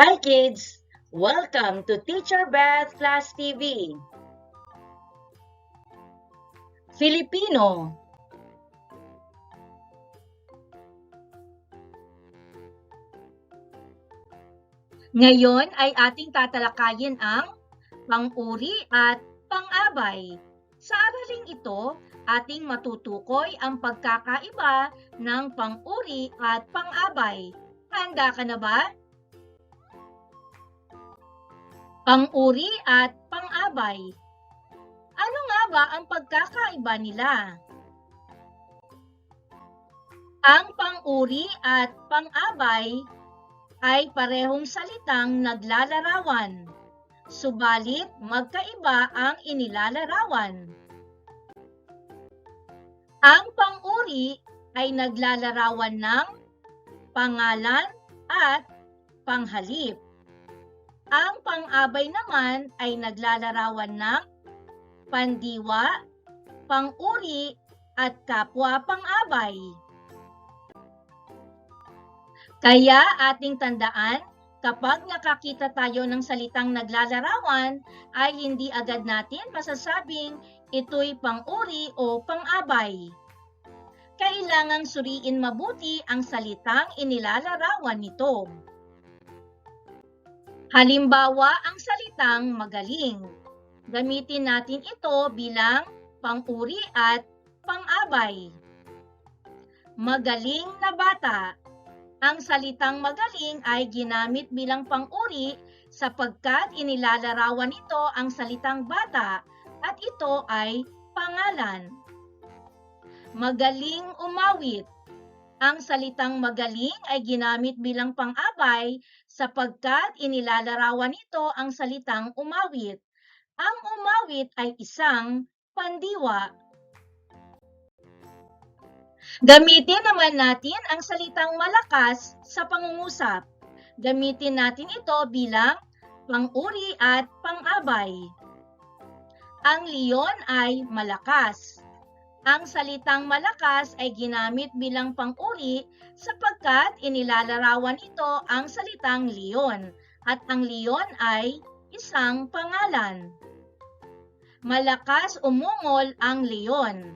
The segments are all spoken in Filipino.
Hi kids! Welcome to Teacher Beth Class TV. Filipino. Ngayon ay ating tatalakayin ang pang-uri at pang-abay. Sa araling ito, ating matutukoy ang pagkakaiba ng pang-uri at pang-abay. Handa ka na ba? Pang-uri at pang-abay. Ano nga ba ang pagkakaiba nila? Ang pang-uri at pang-abay ay parehong salitang naglalarawan, subalit magkaiba ang inilalarawan. Ang pang-uri ay naglalarawan ng pangalan at panghalip. Ang pang-abay naman ay naglalarawan ng pandiwa, pang-uri at kapwa pang-abay. Kaya ating tandaan, kapag nakakita tayo ng salitang naglalarawan, ay hindi agad natin masasabing ito'y pang-uri o pang-abay. Kailangang suriin mabuti ang salitang inilalarawan nito. Halimbawa, ang salitang magaling. Gamitin natin ito bilang pang-uri at pang-abay. Magaling na bata. Ang salitang magaling ay ginamit bilang pang-uri sapagkat inilalarawan nito ang salitang bata at ito ay pangalan. Magaling umawit. Ang salitang magaling ay ginamit bilang pang-abay sapagkat inilalarawan nito ang salitang umawit. Ang umawit ay isang pandiwa. Gamitin naman natin ang salitang malakas sa pangungusap. Gamitin natin ito bilang pang-uri at pang-abay. Ang leon ay malakas. Ang salitang malakas ay ginamit bilang pang-uri sapagkat inilalarawan ito ang salitang leon at ang leon ay isang pangalan. Malakas umungol ang leon.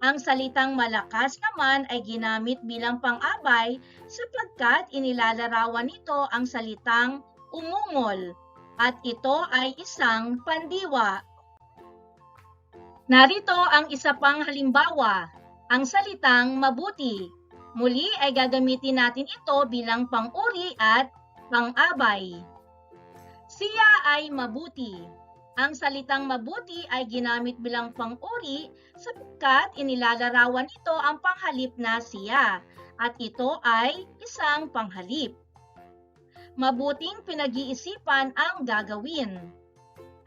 Ang salitang malakas naman ay ginamit bilang pang-abay sapagkat inilalarawan nito ang salitang umungol at ito ay isang pandiwa. Narito ang isa pang halimbawa, ang salitang mabuti. Muli ay gagamitin natin ito bilang pang-uri at pang-abay. Siya ay mabuti. Ang salitang mabuti ay ginamit bilang pang-uri sapagkat inilalarawan nito ang panghalip na siya at ito ay isang panghalip. Mabuting pinag-iisipan ang gagawin.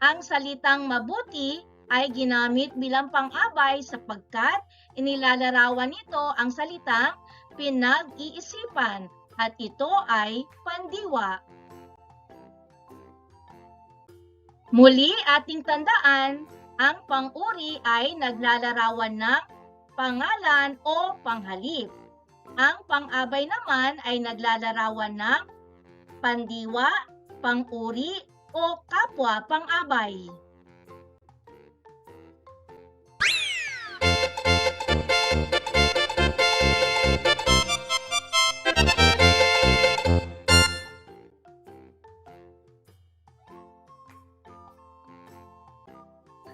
Ang salitang mabuti ay ginamit bilang pang-abay sapagkat inilalarawan nito ang salitang pinag-iisipan at ito ay pandiwa. Muli ating tandaan, ang pang-uri ay naglalarawan ng pangalan o panghalip. Ang pang-abay naman ay naglalarawan ng pandiwa, pang-uri o kapwa pang-abay.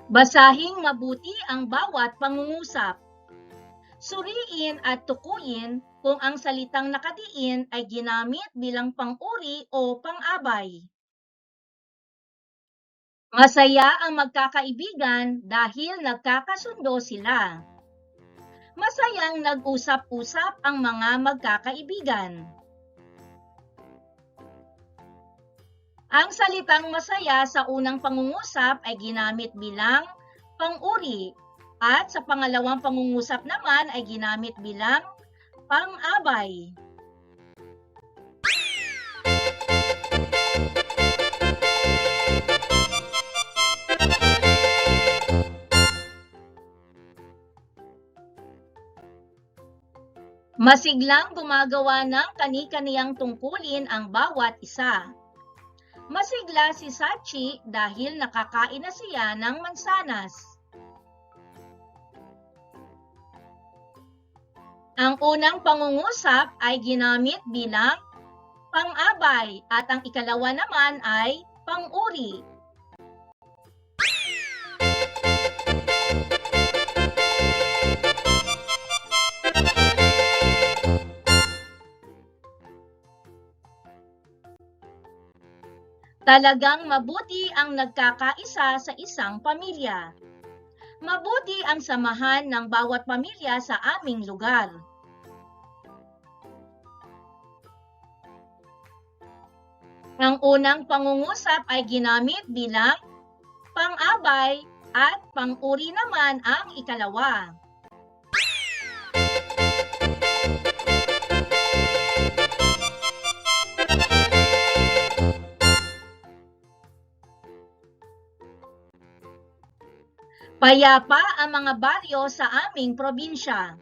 Basahing mabuti ang bawat pangungusap. Suriin at tukuyin kung ang salitang nakadiin ay ginamit bilang pang-uri o pang-abay. Masaya ang magkakaibigan dahil nagkakasundo sila. Masayang nag-usap-usap ang mga magkakaibigan. Ang salitang masaya sa unang pangungusap ay ginamit bilang pang-uri at sa pangalawang pangungusap naman ay ginamit bilang pang-abay. Masiglang gumagawa ng kani-kaniyang tungkulin ang bawat isa. Masigla si Sachi dahil nakakain na siya ng mansanas. Ang unang pangungusap ay ginamit bilang pang-abay at ang ikalawa naman ay pang-uri. Talagang mabuti ang nagkakaisa sa isang pamilya. Mabuti ang samahan ng bawat pamilya sa aming lugar. Ang unang pangungusap ay ginamit bilang pang-abay at pang-uri naman ang ikalawa. Payapa ang mga baryo sa aming probinsya.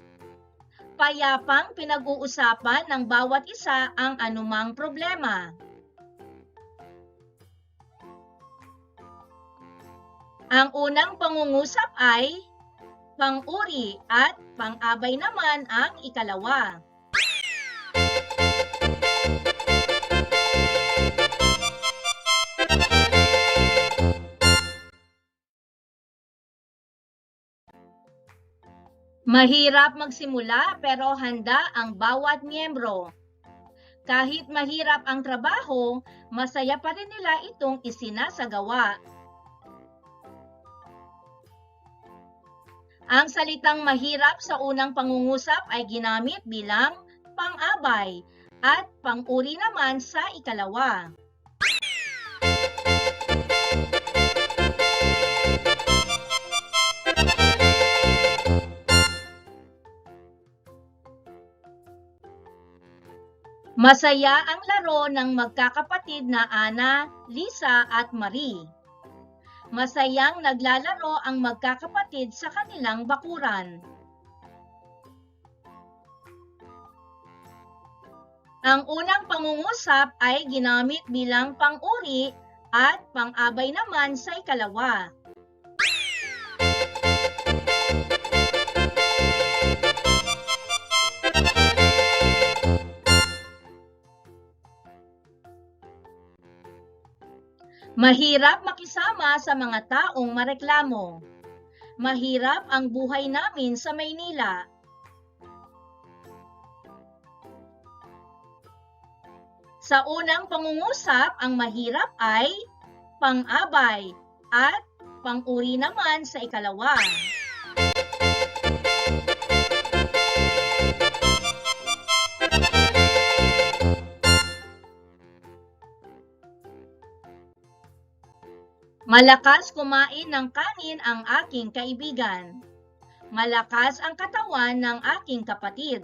Payapang pinag-uusapan ng bawat isa ang anumang problema. Ang unang pangungusap ay pang-uri at pang-abay naman ang ikalawa. Mahirap magsimula pero handa ang bawat miyembro. Kahit mahirap ang trabaho, masaya pa rin nila itong isinasagawa. Ang salitang mahirap sa unang pangungusap ay ginamit bilang pang-abay at pang-uri naman sa ikalawa. Masaya ang laro ng magkakapatid na Ana, Lisa at Marie. Masayang naglalaro ang magkakapatid sa kanilang bakuran. Ang unang pangungusap ay ginamit bilang pang-uri at pang-abay naman sa ikalawa. Mahirap makisama sa mga taong mareklamo. Mahirap ang buhay namin sa Maynila. Sa unang pangungusap, ang mahirap ay pang-abay at pang-uri naman sa ikalawa. Malakas kumain ng kanin ang aking kaibigan. Malakas ang katawan ng aking kapatid.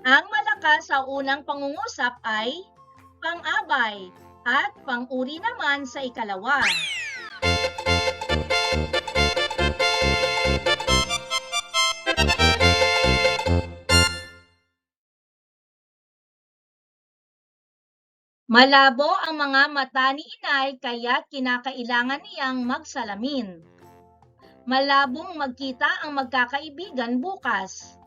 Ang malakas sa unang pangungusap ay pang-abay at pang-uri naman sa ikalawa. Malabo ang mga mata ni Inay kaya kinakailangan niyang magsalamin. Malabong magkita ang magkakaibigan bukas.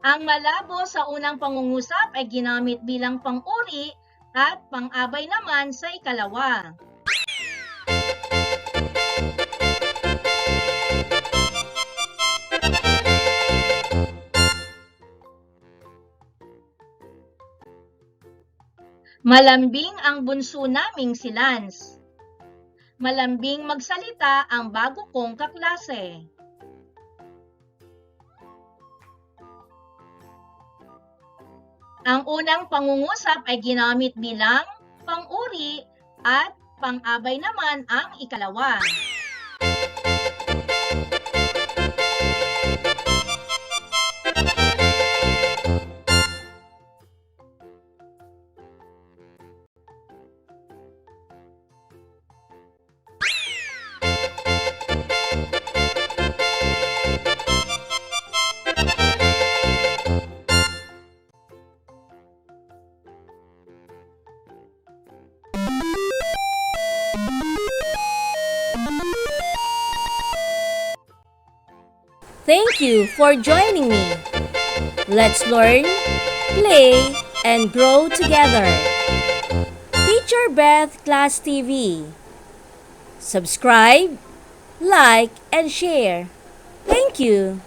Ang malabo sa unang pangungusap ay ginamit bilang pang-uri at pang-abay naman sa ikalawa. Malambing ang bunso naming si Lance. Malambing magsalita ang bago kong kaklase. Ang unang pangungusap ay ginamit bilang pang-uri at pang-abay naman ang ikalawa. Thank you for joining me. Let's learn, play, and grow together. Teacher Beth Class TV. Subscribe, like, and share. Thank you.